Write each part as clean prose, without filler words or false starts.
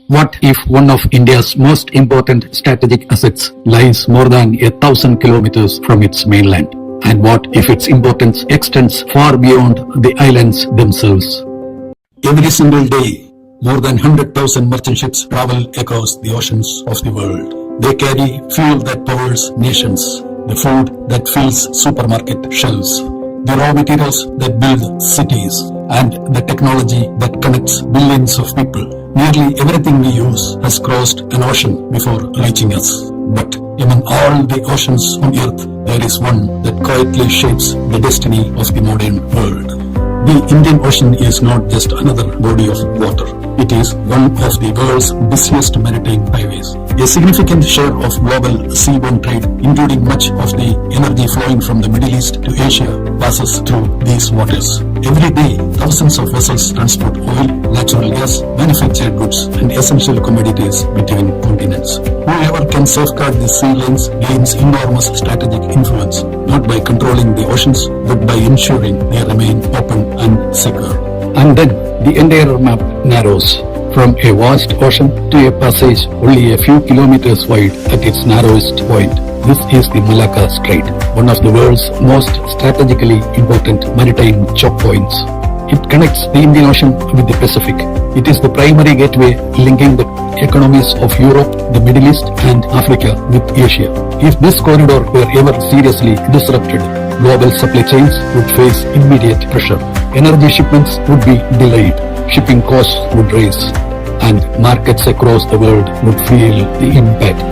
What if one of India's most important strategic assets lies more than 1,000 kilometers from its mainland? And what if its importance extends far beyond the islands themselves? Every single day, more than 100,000 merchant ships travel across the oceans of the world. They carry fuel that powers nations, the food that fills supermarket shelves, the raw materials that build cities, and the technology that connects billions of people. Nearly everything we use has crossed an ocean before reaching us. But among all the oceans on earth, there is one that quietly shapes the destiny of the modern world. The Indian Ocean is not just another body of water. It is one of the world's busiest maritime highways. A significant share of global seaborne trade, including much of the energy flowing from the Middle East to Asia, passes through these waters. Every day, thousands of vessels transport oil, natural gas, manufactured goods, and essential commodities between continents. Whoever can safeguard these sea lanes gains enormous strategic influence, not by controlling the oceans, but by ensuring they remain open and secure. And then the entire map narrows from a vast ocean to a passage only a few kilometers wide at its narrowest point. This is the Malacca Strait, one of the world's most strategically important maritime choke points. It connects the Indian Ocean with the Pacific. It is the primary gateway linking the economies of Europe, the Middle East, and Africa with Asia. If this corridor were ever seriously disrupted, global supply chains would face immediate pressure. Energy shipments would be delayed, shipping costs would rise, and markets across the world would feel the impact.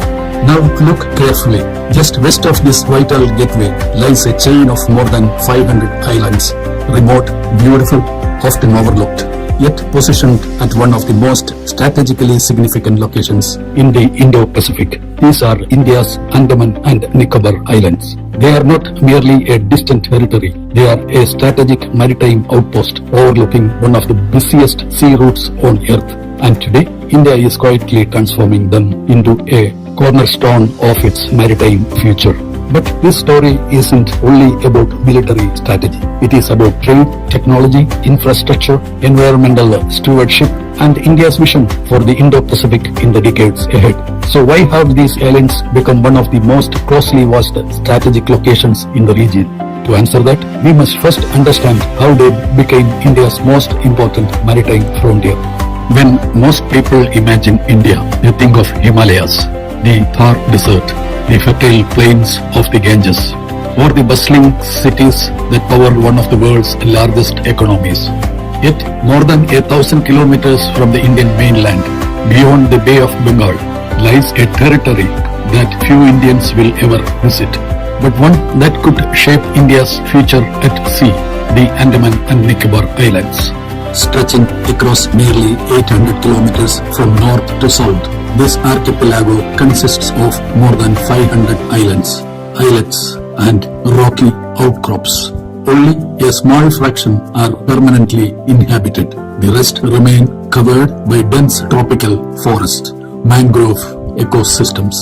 Now look carefully. Just west of this vital gateway lies a chain of more than 500 islands, remote, beautiful, often overlooked, yet positioned at one of the most strategically significant locations in the Indo-Pacific. These are India's Andaman and Nicobar Islands. They are not merely a distant territory. They are a strategic maritime outpost overlooking one of the busiest sea routes on earth. And today, India is quietly transforming them into a cornerstone of its maritime future. But this story isn't only about military strategy. It is about trade, technology, infrastructure, environmental stewardship, and India's vision for the Indo-Pacific in the decades ahead. So why have these islands become one of the most closely watched strategic locations in the region? To answer that, we must first understand how they became India's most important maritime frontier. When most people imagine India, they think of Himalayas, the Thar Desert, the fertile plains of the Ganges, or the bustling cities that power one of the world's largest economies. Yet, more than 1,000 kilometers from the Indian mainland, beyond the Bay of Bengal, lies a territory that few Indians will ever visit, but one that could shape India's future at sea, the Andaman and Nicobar Islands. Stretching across nearly 800 kilometers from north to south, this archipelago consists of more than 500 islands, islets, and rocky outcrops. Only a small fraction are permanently inhabited. The rest remain covered by dense tropical forest, mangrove ecosystems,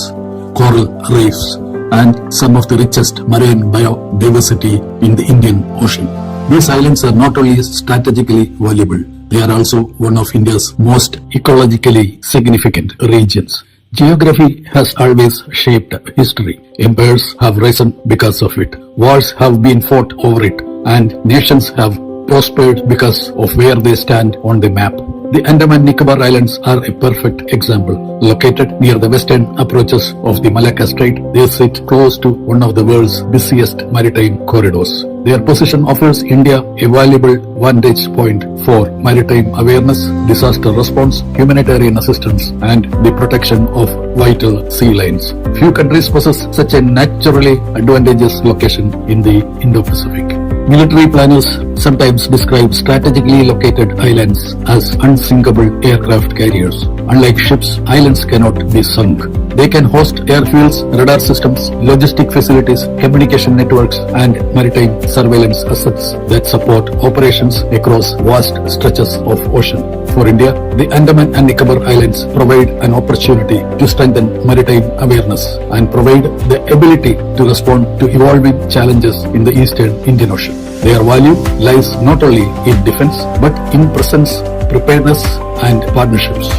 coral reefs, and some of the richest marine biodiversity in the Indian Ocean. These islands are not only strategically valuable, they are also one of India's most ecologically significant regions. Geography has always shaped history. Empires have risen because of it. Wars have been fought over it, and nations have prospered because of where they stand on the map. The Andaman Nicobar Islands are a perfect example. Located near the western approaches of the Malacca Strait, they sit close to one of the world's busiest maritime corridors. Their position offers India a valuable vantage point for maritime awareness, disaster response, humanitarian assistance, and the protection of vital sea lanes. Few countries possess such a naturally advantageous location in the Indo-Pacific. Military planners sometimes describe strategically located islands as unsinkable aircraft carriers. Unlike ships, islands cannot be sunk. They can host airfields, radar systems, logistic facilities, communication networks, and maritime surveillance assets that support operations across vast stretches of ocean. For India, the Andaman and Nicobar Islands provide an opportunity to strengthen maritime awareness and provide the ability to respond to evolving challenges in the eastern Indian Ocean. Their value lies not only in defense but in presence, preparedness, and partnerships.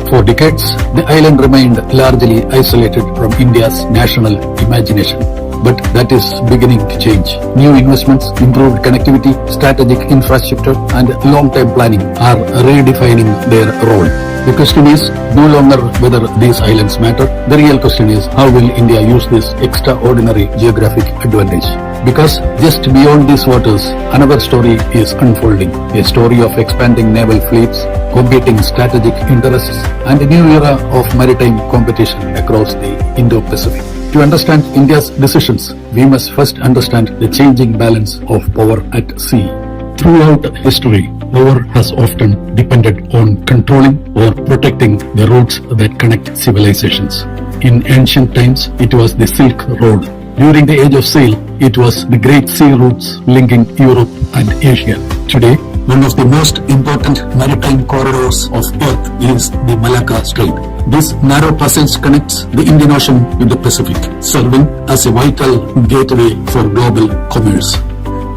For decades, the island remained largely isolated from India's national imagination. But that is beginning to change. New investments, improved connectivity, strategic infrastructure, and long-term planning are redefining their role. The question is no longer whether these islands matter. The real question is how will India use this extraordinary geographic advantage? Because just beyond these waters, another story is unfolding. A story of expanding naval fleets, competing strategic interests, and a new era of maritime competition across the Indo-Pacific. To understand India's decisions, we must first understand the changing balance of power at sea. Throughout history, power has often depended on controlling or protecting the routes that connect civilizations. In ancient times, it was the Silk Road. During the Age of Sail, it was the Great Sea routes linking Europe and Asia. Today, one of the most important maritime corridors of Earth is the Malacca Strait. This narrow passage connects the Indian Ocean with the Pacific, serving as a vital gateway for global commerce.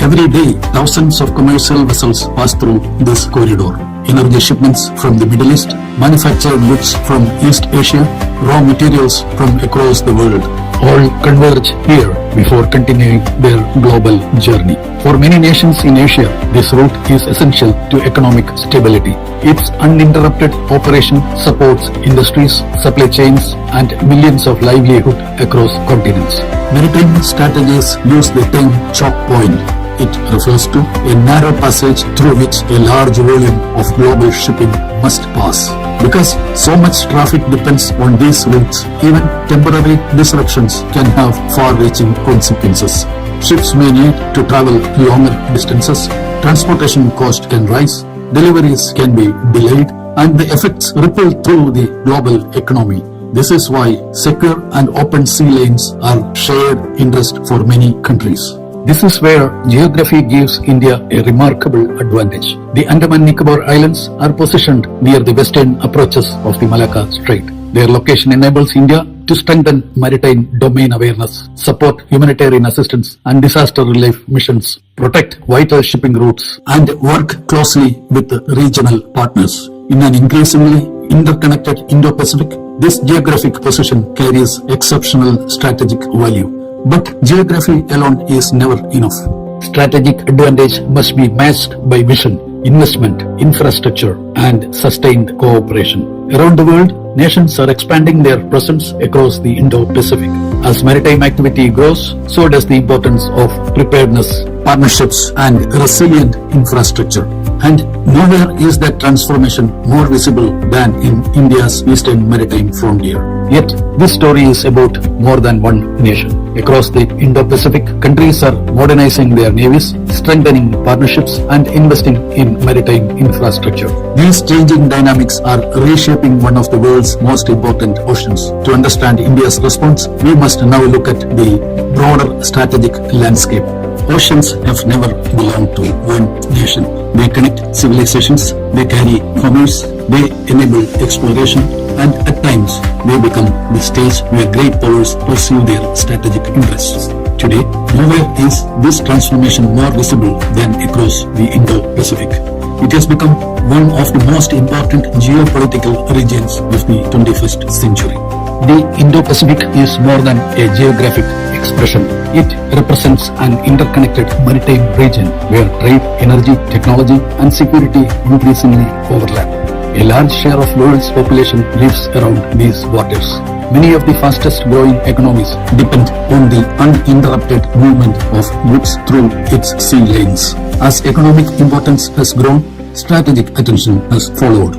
Every day, thousands of commercial vessels pass through this corridor. Energy shipments from the Middle East, manufactured goods from East Asia, raw materials from across the world, all converge here before continuing their global journey. For many nations in Asia, this route is essential to economic stability. Its uninterrupted operation supports industries, supply chains, and millions of livelihood across continents. Maritime strategies use the term choke point. It refers to a narrow passage through which a large volume of global shipping must pass. Because so much traffic depends on these routes, even temporary disruptions can have far-reaching consequences. Ships may need to travel longer distances, transportation cost can rise, deliveries can be delayed, and the effects ripple through the global economy. This is why secure and open sea lanes are shared interest for many countries. This is where geography gives India a remarkable advantage. The Andaman Nicobar Islands are positioned near the western approaches of the Malacca Strait. Their location enables India to strengthen maritime domain awareness, support humanitarian assistance and disaster relief missions, protect vital shipping routes, and work closely with regional partners. In an increasingly interconnected Indo-Pacific, this geographic position carries exceptional strategic value. But geography alone is never enough. Strategic advantage must be matched by vision, investment, infrastructure, and sustained cooperation. Around the world, nations are expanding their presence across the Indo-Pacific. As maritime activity grows, so does the importance of preparedness, partnerships, and resilient infrastructure. And nowhere is that transformation more visible than in India's eastern maritime frontier. Yet, this story is about more than one nation. Across the Indo-Pacific, countries are modernizing their navies, strengthening partnerships, and investing in maritime infrastructure. These changing dynamics are reshaping one of the world's most important oceans. To understand India's response, we must now look at the broader strategic landscape. Oceans have never belonged to one nation. They connect civilizations, they carry commerce, they enable exploration, and at times they become the stage where great powers pursue their strategic interests. Today, nowhere is this transformation more visible than across the Indo-Pacific. It has become one of the most important geopolitical regions of the 21st century. The Indo-Pacific is more than a geographic expression. It represents an interconnected maritime region where trade, energy, technology, and security increasingly overlap. A large share of the world's population lives around these waters. Many of the fastest growing economies depend on the uninterrupted movement of goods through its sea lanes. As economic importance has grown, strategic attention has followed.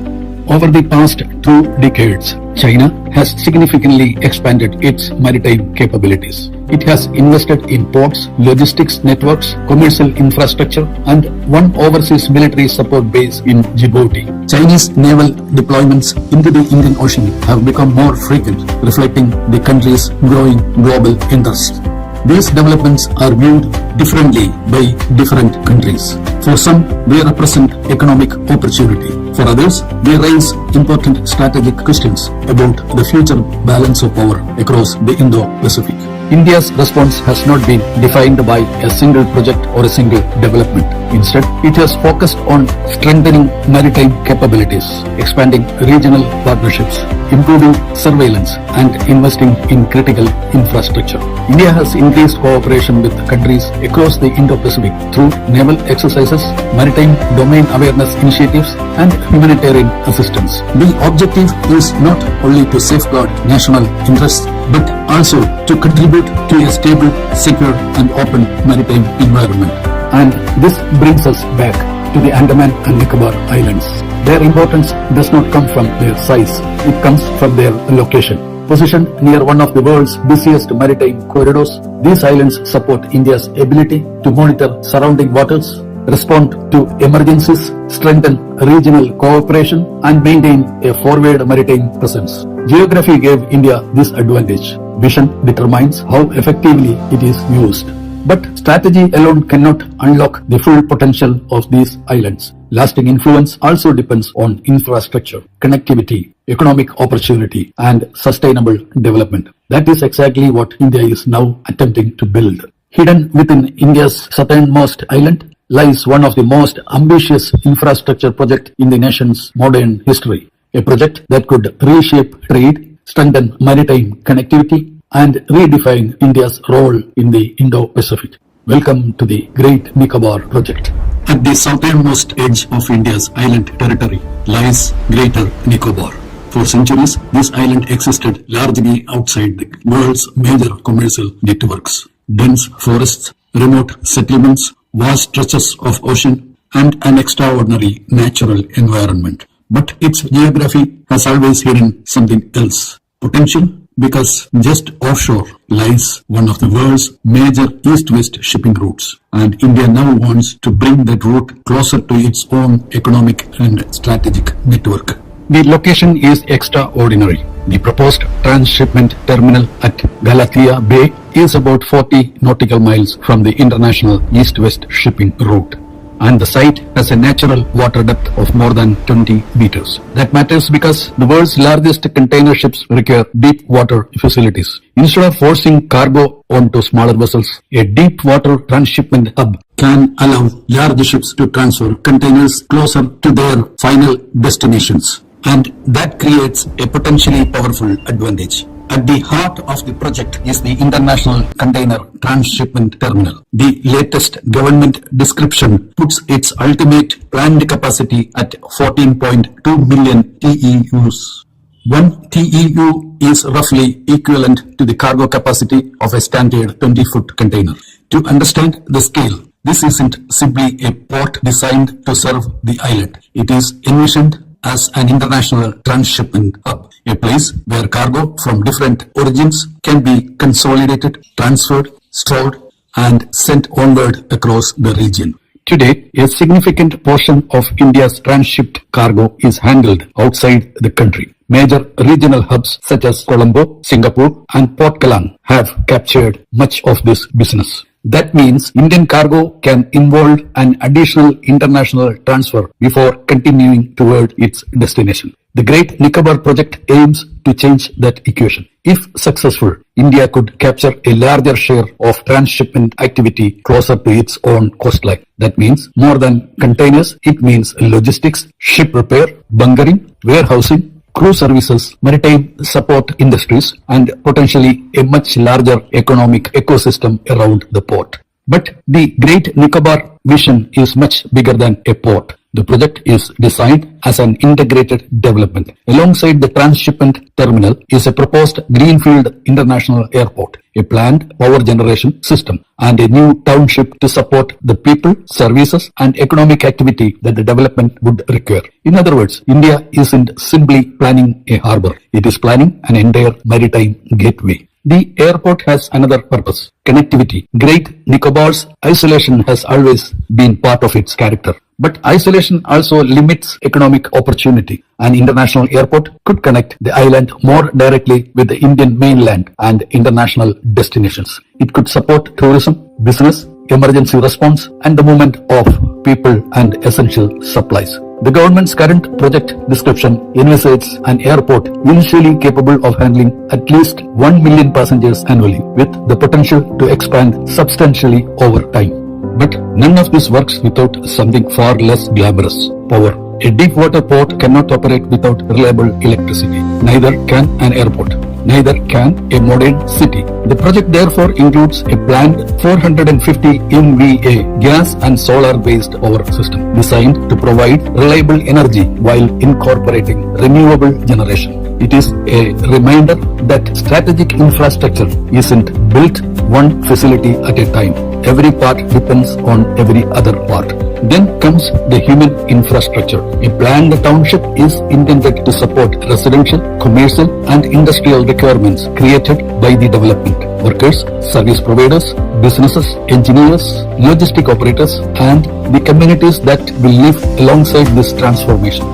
Over the past 2 decades, China has significantly expanded its maritime capabilities. It has invested in ports, logistics networks, commercial infrastructure, and one overseas military support base in Djibouti. Chinese naval deployments into the Indian Ocean have become more frequent, reflecting the country's growing global interest. These developments are viewed differently by different countries. For some, they represent economic opportunity. For others, they raise important strategic questions about the future balance of power across the Indo-Pacific. India's response has not been defined by a single project or a single development. Instead, it has focused on strengthening maritime capabilities, expanding regional partnerships, improving surveillance, and investing in critical infrastructure. India has increased cooperation with countries across the Indo-Pacific through naval exercises, maritime domain awareness initiatives, and humanitarian assistance. The objective is not only to safeguard national interests, but also to contribute to a stable, secure, and open maritime environment. And this brings us back to the Andaman and Nicobar Islands. Their importance does not come from their size, it comes from their location. Positioned near one of the world's busiest maritime corridors, these islands support India's ability to monitor surrounding waters, respond to emergencies, strengthen regional cooperation, and maintain a forward maritime presence. Geography gave India this advantage. Vision determines how effectively it is used. But strategy alone cannot unlock the full potential of these islands. Lasting influence also depends on infrastructure, connectivity, economic opportunity, and sustainable development. That is exactly what India is now attempting to build. Hidden within India's southernmost island lies one of the most ambitious infrastructure projects in the nation's modern history. A project that could reshape trade, strengthen maritime connectivity, and redefine India's role in the Indo-Pacific. Welcome to the Great Nicobar project. At the southernmost edge of India's island territory lies Greater Nicobar. For centuries, this island existed largely outside the world's major commercial networks. Dense forests, remote settlements, vast stretches of ocean, and an extraordinary natural environment. But its geography has always hidden something else. Potential, because just offshore lies one of the world's major east-west shipping routes, and India now wants to bring that route closer to its own economic and strategic network. The location is extraordinary. The proposed transshipment terminal at Galatea Bay is about 40 nautical miles from the international east-west shipping route, and the site has a natural water depth of more than 20 meters. That matters because the world's largest container ships require deep water facilities. Instead of forcing cargo onto smaller vessels, a deep water transshipment hub can allow large ships to transfer containers closer to their final destinations. And that creates a potentially powerful advantage. At the heart of the project is the International Container Transshipment Terminal. The latest government description puts its ultimate planned capacity at 14.2 million TEUs. 1 TEU is roughly equivalent to the cargo capacity of a standard 20-foot container. To understand the scale, this isn't simply a port designed to serve the island. It is envisioned as an international transshipment hub, a place where cargo from different origins can be consolidated, transferred, stored, and sent onward across the region. Today, a significant portion of India's transshipped cargo is handled outside the country. Major regional hubs such as Colombo, Singapore, and Port Kelang have captured much of this business. That means Indian cargo can involve an additional international transfer before continuing toward its destination. The Great Nicobar project aims to change that equation. If successful, India could capture a larger share of transshipment activity closer to its own coastline. That means more than containers, it means logistics, ship repair, bunkering, warehousing, crew services, maritime support industries, and potentially a much larger economic ecosystem around the port. But the Great Nicobar vision is much bigger than a port. The project is designed as an integrated development. Alongside the transshipment terminal is a proposed greenfield international airport, a planned power generation system, and a new township to support the people, services, and economic activity that the development would require. In other words, India isn't simply planning a harbor. It is planning an entire maritime gateway. The airport has another purpose: connectivity. Great Nicobar's isolation has always been part of its character. But isolation also limits economic opportunity. An international airport could connect the island more directly with the Indian mainland and international destinations. It could support tourism, business, emergency response, and the movement of people and essential supplies. The government's current project description envisages an airport initially capable of handling at least 1 million passengers annually, with the potential to expand substantially over time. But none of this works without something far less glamorous: power. A deep water port cannot operate without reliable electricity. Neither can an airport. Neither can a modern city. The project therefore includes a planned 450 MVA gas and solar-based power system designed to provide reliable energy while incorporating renewable generation. It is a reminder that strategic infrastructure isn't built one facility at a time. Every part depends on every other part. Then comes the human infrastructure. A planned township is intended to support residential, commercial and industrial requirements created by the development. Workers, service providers, businesses, engineers, logistic operators and the communities that will live alongside this transformation.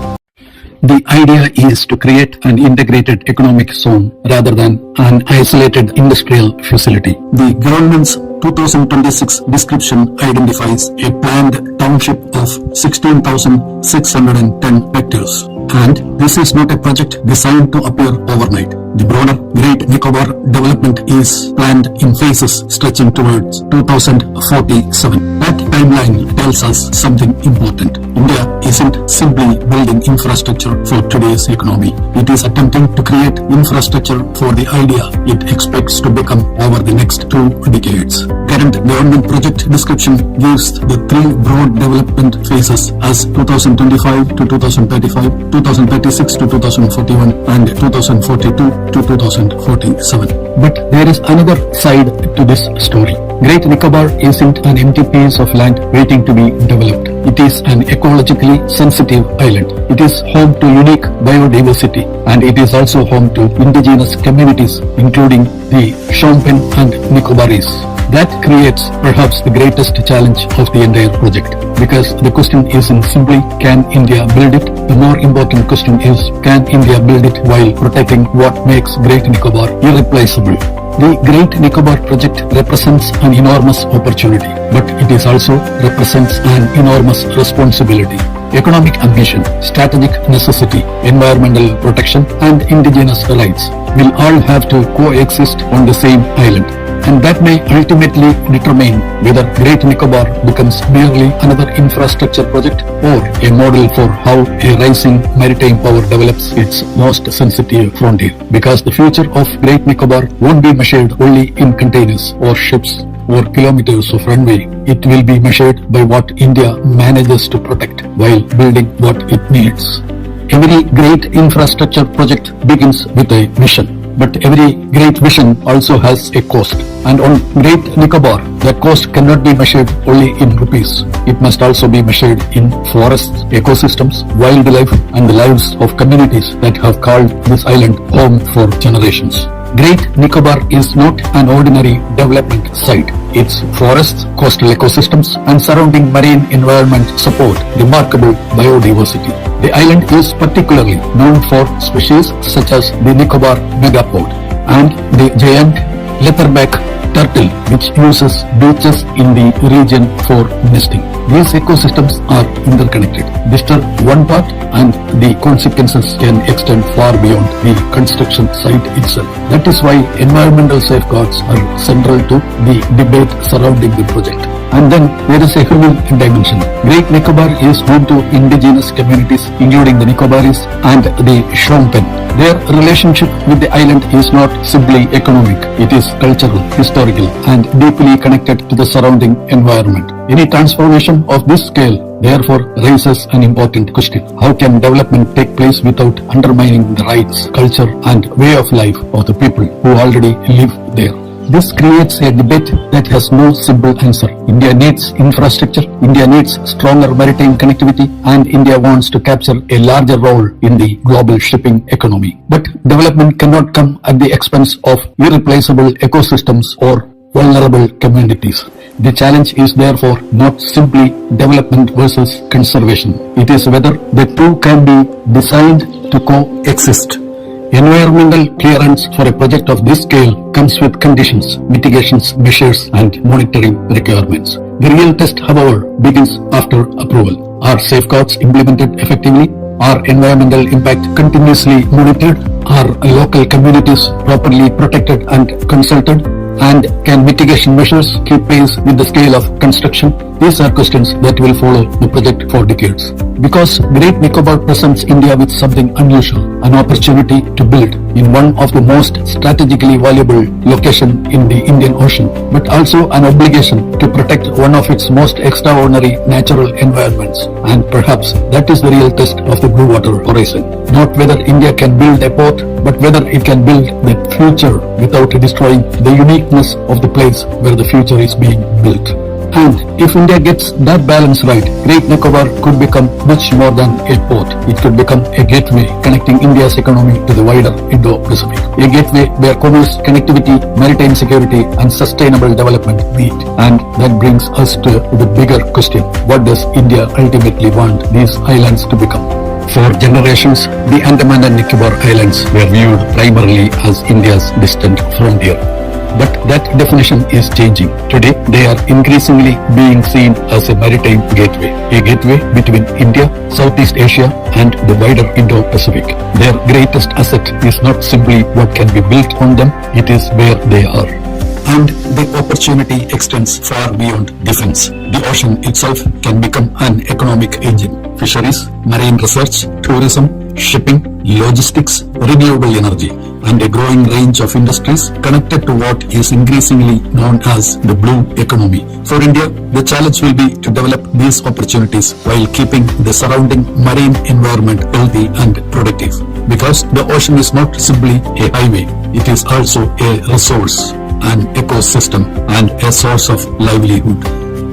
The idea is to create an integrated economic zone rather than an isolated industrial facility. The government's 2026 description identifies a planned township of 16,610 hectares. And this is not a project designed to appear overnight. The broader Great Nicobar development is planned in phases stretching towards 2047. That timeline tells us something important. India isn't simply building infrastructure for today's economy. It is attempting to create infrastructure for the idea it expects to become over the next 2 decades. Current government project description gives the 3 broad development phases as 2025 to 2035, 2036 to 2041 and 2042 to 2047. But there is another side to this story. Great Nicobar isn't an empty piece of land waiting to be developed. It is an ecologically sensitive island. It is home to unique biodiversity and it is also home to indigenous communities including the Shompen and Nicobaris. That creates perhaps the greatest challenge of the entire project, because the question isn't simply can India build it? The more important question is can India build it while protecting what makes Great Nicobar irreplaceable? The Great Nicobar project represents an enormous opportunity, but it is also represents an enormous responsibility. Economic ambition, strategic necessity, environmental protection and indigenous rights will all have to coexist on the same island. And that may ultimately determine whether Great Nicobar becomes merely another infrastructure project or a model for how a rising maritime power develops its most sensitive frontier. Because the future of Great Nicobar won't be measured only in containers or ships or kilometers of runway. It will be measured by what India manages to protect while building what it needs. Every great infrastructure project begins with a vision. But every great vision also has a cost. And on Great Nicobar, that cost cannot be measured only in rupees. It must also be measured in forests, ecosystems, wildlife, and the lives of communities that have called this island home for generations. Great Nicobar is not an ordinary development site. Its forests, coastal ecosystems, and surrounding marine environment support remarkable biodiversity. The island is particularly known for species such as the Nicobar megapod and the giant leatherback turtle, which uses beaches in the region for nesting. These ecosystems are interconnected. Disturb one part and the consequences can extend far beyond the construction site itself. That is why environmental safeguards are central to the debate surrounding the project. And then there is a human dimension. Great Nicobar is home to indigenous communities including the Nicobaris and the Shompen. Their relationship with the island is not simply economic. It is cultural, historical and deeply connected to the surrounding environment. Any transformation of this scale therefore raises an important question. How can development take place without undermining the rights, culture and way of life of the people who already live there? This creates a debate that has no simple answer. India needs infrastructure, India needs stronger maritime connectivity, and India wants to capture a larger role in the global shipping economy. But development cannot come at the expense of irreplaceable ecosystems or vulnerable communities. The challenge is therefore not simply development versus conservation. It is whether the two can be designed to coexist. Environmental clearance for a project of this scale comes with conditions, mitigations, measures and monitoring requirements. The real test, however, begins after approval. Are safeguards implemented effectively? Are environmental impact continuously monitored? Are local communities properly protected and consulted? And can mitigation measures keep pace with the scale of construction? These are questions that will follow the project for decades. Because Great Nicobar presents India with something unusual, an opportunity to build in one of the most strategically valuable locations in the Indian Ocean, but also an obligation to protect one of its most extraordinary natural environments. And perhaps that is the real test of the blue water horizon. Not whether India can build a port, but whether it can build the future without destroying the uniqueness of the place where the future is being built. And if India gets that balance right, Great Nicobar could become much more than a port. It could become a gateway connecting India's economy to the wider Indo-Pacific. A gateway where commerce, connectivity, maritime security and sustainable development meet. And that brings us to the bigger question. What does India ultimately want these islands to become? For generations, the Andaman and Nicobar Islands were viewed primarily as India's distant frontier. But that definition is changing. Today, they are increasingly being seen as a maritime gateway, a gateway between India, Southeast Asia, and the wider Indo-Pacific. Their greatest asset is not simply what can be built on them, it is where they are. And the opportunity extends far beyond defense. The ocean itself can become an economic engine. Fisheries, marine research, tourism, shipping, logistics, renewable energy, and a growing range of industries connected to what is increasingly known as the blue economy. For India, the challenge will be to develop these opportunities while keeping the surrounding marine environment healthy and productive. Because the ocean is not simply a highway, it is also a resource, an ecosystem, and a source of livelihood.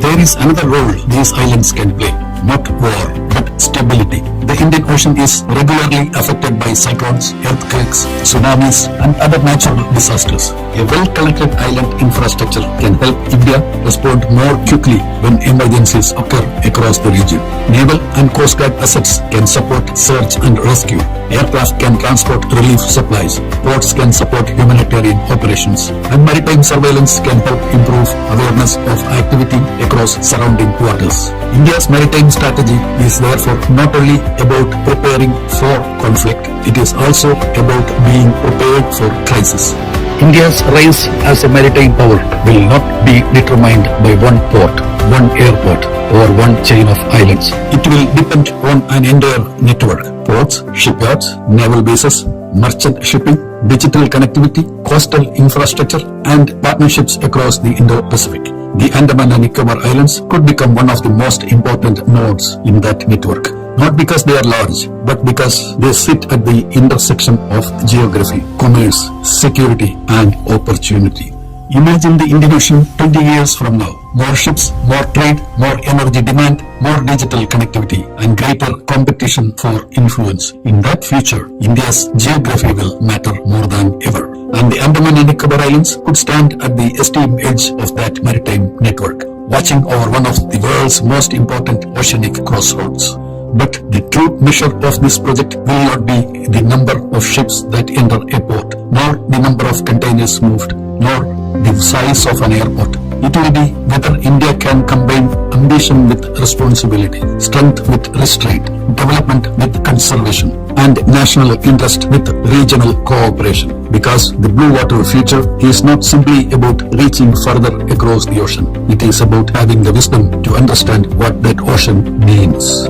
There is another role these islands can play, not war, but stability. The Indian Ocean is regularly affected by cyclones, earthquakes, tsunamis, and other natural disasters. A well-connected island infrastructure can help India respond more quickly when emergencies occur across the region. Naval and Coast Guard assets can support search and rescue. Aircraft can transport relief supplies. Ports can support humanitarian operations. And maritime surveillance can help improve awareness of activity across surrounding waters. India's maritime strategy is therefore not only about preparing for conflict, it is also about being prepared for crisis. India's rise as a maritime power will not be determined by one port, one airport, or one chain of islands. It will depend on an entire network: ports, shipyards, naval bases, merchant shipping, digital connectivity, coastal infrastructure, and partnerships across the Indo-Pacific. The Andaman and Nicobar Islands could become one of the most important nodes in that network. Not because they are large, but because they sit at the intersection of geography, commerce, security, and opportunity. Imagine the Indian Ocean 20 years from now. More ships, more trade, more energy demand, more digital connectivity, and greater competition for influence. In that future, India's geography will matter more than ever. And the Andaman and Nicobar Islands could stand at the extreme edge of that maritime network, watching over one of the world's most important oceanic crossroads. But the true measure of this project will not be the number of ships that enter a port, nor the number of containers moved, nor the size of an airport. It will be whether India can combine ambition with responsibility, strength with restraint, development with conservation, and national interest with regional cooperation. Because the blue water future is not simply about reaching further across the ocean. It is about having the wisdom to understand what that ocean means.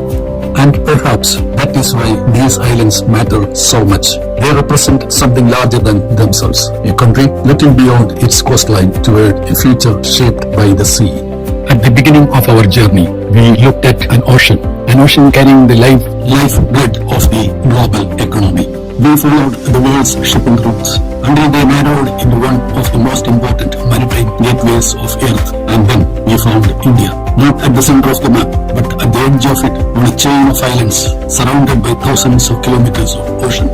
And perhaps that is why these islands matter so much. They represent something larger than themselves, a country looking beyond its coastline toward a future shaped by the sea. At the beginning of our journey, we looked at an ocean carrying the lifeblood of the global economy. We followed the world's shipping routes until they narrowed into one of the most important maritime gateways of Earth, and then we found India, not at the center of the map, but at the edge of it, on a chain of islands surrounded by thousands of kilometers of ocean.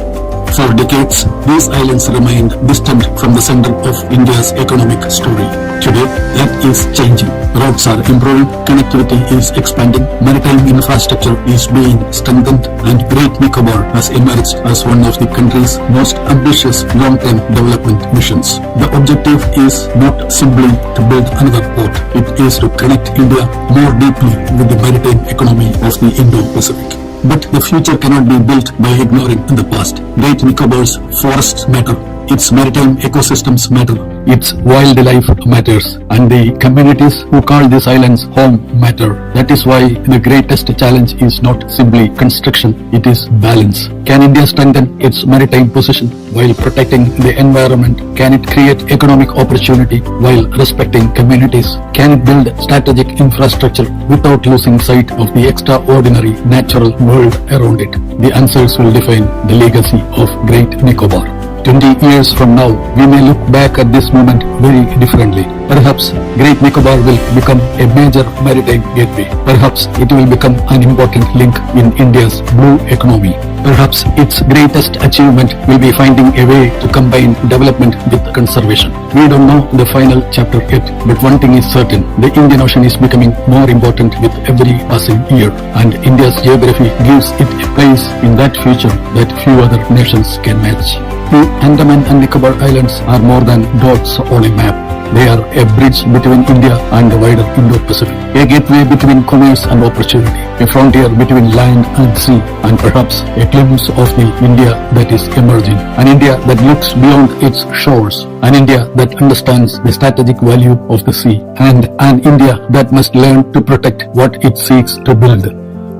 For decades, these islands remained distant from the center of India's economic story. Today, that is changing. Roads are improving, connectivity is expanding, maritime infrastructure is being strengthened, and Great Nicobar has emerged as one of the country's most ambitious long-term development missions. The objective is not simply to build another port, it is to connect India more deeply with the maritime economy of the Indo-Pacific. But the future cannot be built by ignoring the past. Great Nicobar's forests matter, its maritime ecosystems matter, its wildlife matters, and the communities who call these islands home matter. That is why the greatest challenge is not simply construction, it is balance. Can India strengthen its maritime position while protecting the environment? Can it create economic opportunity while respecting communities? Can it build strategic infrastructure without losing sight of the extraordinary natural world around it? The answers will define the legacy of Great Nicobar. 20 years from now, we may look back at this moment very differently. Perhaps Great Nicobar will become a major maritime gateway. Perhaps it will become an important link in India's blue economy. Perhaps its greatest achievement will be finding a way to combine development with conservation. We don't know the final chapter yet, but one thing is certain. The Indian Ocean is becoming more important with every passing year, and India's geography gives it a place in that future that few other nations can match. The Andaman and Nicobar Islands are more than dots on a map. They are a bridge between India and the wider Indo-Pacific, a gateway between commerce and opportunity, a frontier between land and sea, and perhaps a glimpse of the India that is emerging, an India that looks beyond its shores, an India that understands the strategic value of the sea, and an India that must learn to protect what it seeks to build.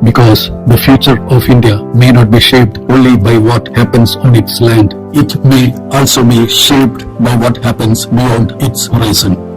Because the future of India may not be shaped only by what happens on its land, it may also be shaped by what happens beyond its horizon.